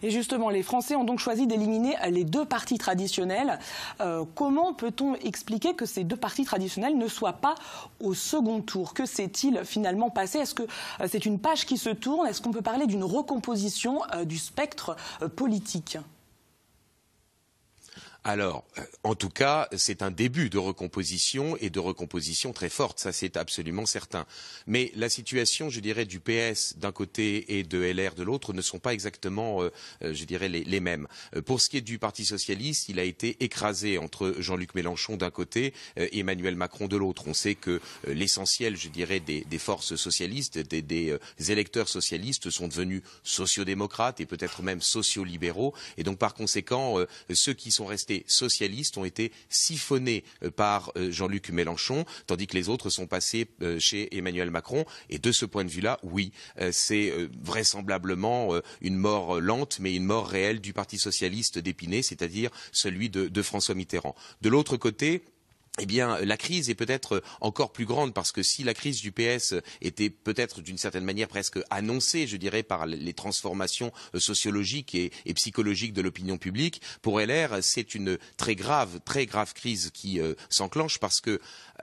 Et justement, les Français ont donc choisi d'éliminer les deux partis traditionnels. Comment peut-on expliquer que ces deux partis traditionnels ne soient pas au second tour? Que s'est-il finalement passé? Est-ce que c'est une page qui se tourne? Est-ce qu'on peut parler d'une recomposition du spectre politique? Alors, en tout cas, c'est un début de recomposition et de recomposition très forte, ça c'est absolument certain. Mais la situation, je dirais, du PS d'un côté et de LR de l'autre ne sont pas exactement, je dirais, les mêmes. Pour ce qui est du Parti socialiste, il a été écrasé entre Jean-Luc Mélenchon d'un côté et Emmanuel Macron de l'autre. On sait que l'essentiel, je dirais, des forces socialistes, des électeurs socialistes sont devenus sociodémocrates et peut-être même sociolibéraux. Et donc, par conséquent, ceux qui sont restés socialistes ont été siphonnés par Jean-Luc Mélenchon, tandis que les autres sont passés chez Emmanuel Macron. Et de ce point de vue-là, oui, c'est vraisemblablement une mort lente, mais une mort réelle du Parti socialiste d'Épinay, c'est-à-dire celui de François Mitterrand. De l'autre côté, eh bien, la crise est peut-être encore plus grande parce que si la crise du PS était peut-être d'une certaine manière presque annoncée, je dirais, par les transformations sociologiques et psychologiques de l'opinion publique, pour LR, c'est une très grave crise qui s'enclenche parce que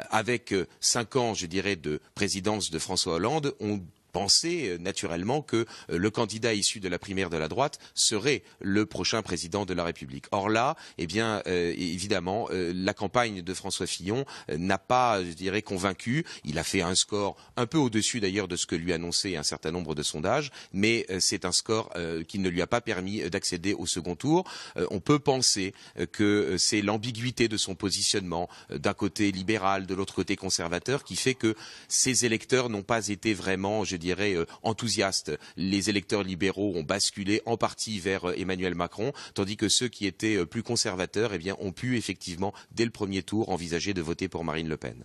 avec 5 ans, je dirais, de présidence de François Hollande, on pensait naturellement que le candidat issu de la primaire de la droite serait le prochain président de la République. Or là, eh bien, évidemment, la campagne de François Fillon n'a pas, je dirais, convaincu. Il a fait un score un peu au-dessus d'ailleurs de ce que lui annonçait un certain nombre de sondages, mais c'est un score qui ne lui a pas permis d'accéder au second tour. On peut penser que c'est l'ambiguïté de son positionnement, d'un côté libéral, de l'autre côté conservateur, qui fait que ses électeurs n'ont pas été vraiment, je dirais, enthousiastes. Les électeurs libéraux ont basculé en partie vers Emmanuel Macron, tandis que ceux qui étaient plus conservateurs, eh bien, ont pu effectivement, dès le premier tour, envisager de voter pour Marine Le Pen.